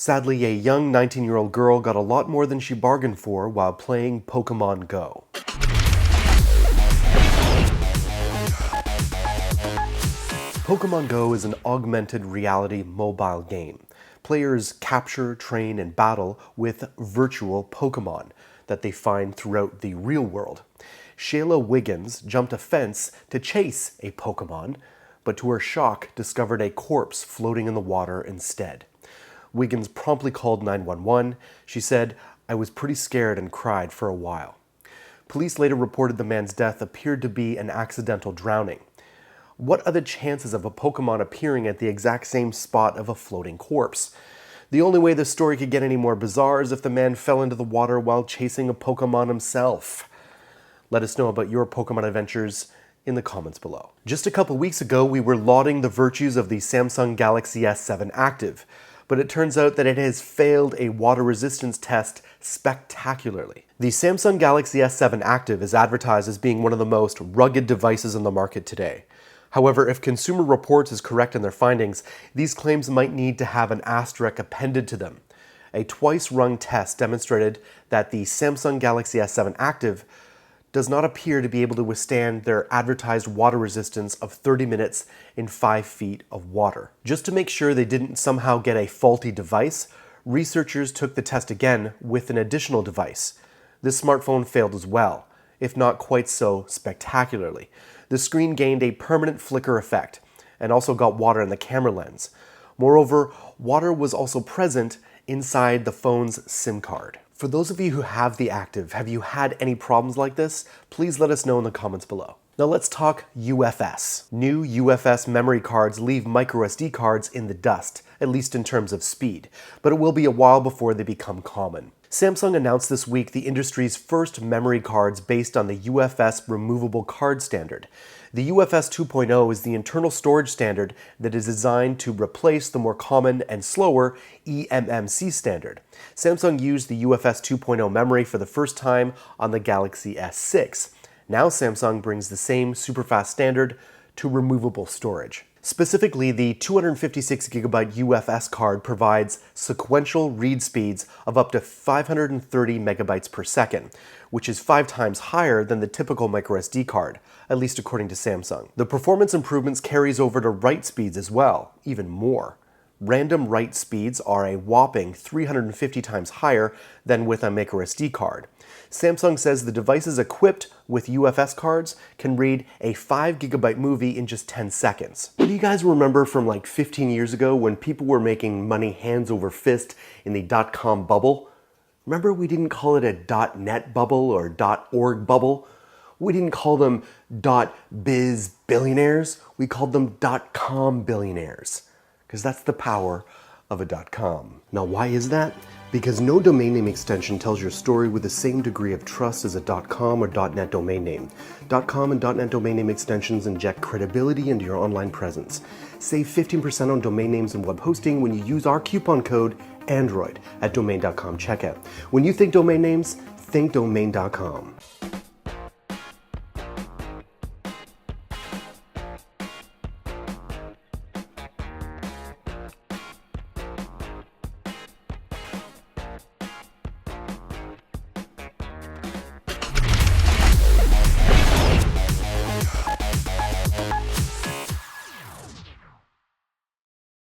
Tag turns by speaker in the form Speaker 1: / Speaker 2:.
Speaker 1: Sadly, a young 19-year-old girl got a lot more than she bargained for while playing Pokemon Go. Pokemon Go is an augmented reality mobile game. Players capture, train, and battle with virtual Pokemon that they find throughout the real world. Shayla Wiggins jumped a fence to chase a Pokemon, but to her shock discovered a corpse floating in the water instead. Wiggins promptly called 911. She said, "I was pretty scared and cried for a while." Police later reported the man's death appeared to be an accidental drowning. What are the chances of a Pokemon appearing at the exact same spot of a floating corpse? The only way this story could get any more bizarre is if the man fell into the water while chasing a Pokemon himself. Let us know about your Pokemon adventures in the comments below. Just a couple weeks ago, we were lauding the virtues of the Samsung Galaxy S7 Active, but it turns out that it has failed a water resistance test spectacularly. The Samsung Galaxy S7 Active is advertised as being one of the most rugged devices on the market today. However, if Consumer Reports is correct in their findings, these claims might need to have an asterisk appended to them. A twice-run test demonstrated that the Samsung Galaxy S7 Active does not appear to be able to withstand their advertised water resistance of 30 minutes in 5 feet of water. Just to make sure they didn't somehow get a faulty device, researchers took the test again with an additional device. This smartphone failed as well, if not quite so spectacularly. The screen gained a permanent flicker effect and also got water in the camera lens. Moreover, water was also present inside the phone's SIM card. For those of you who have the Active, have you had any problems like this? Please let us know in the comments below. Now let's talk UFS. New UFS memory cards leave microSD cards in the dust, at least in terms of speed, but it will be a while before they become common. Samsung announced this week the industry's first memory cards based on the UFS removable card standard. The UFS 2.0 is the internal storage standard that is designed to replace the more common and slower eMMC standard. Samsung used the UFS 2.0 memory for the first time on the Galaxy S6. Now Samsung brings the same superfast standard to removable storage. Specifically, the 256GB UFS card provides sequential read speeds of up to 530 megabytes per second, which is 5 times higher than the typical microSD card, at least according to Samsung. The performance improvements carries over to write speeds as well, even more. Random write speeds are a whopping 350 times higher than with a microSD card. Samsung says the devices equipped with UFS cards can read a 5GB movie in just 10 seconds. Do you guys remember from like 15 years ago when people were making money hands over fist in the .com bubble? Remember we didn't call it a .net bubble or .org bubble? We didn't call them .biz billionaires, we called them .com billionaires. Because that's the power of a .com. Now why is that? Because no domain name extension tells your story with the same degree of trust as a .com or .net domain name. .com and .net domain name extensions inject credibility into your online presence. Save 15% on domain names and web hosting when you use our coupon code ANDROID at domain.com checkout. When you think domain names, think domain.com.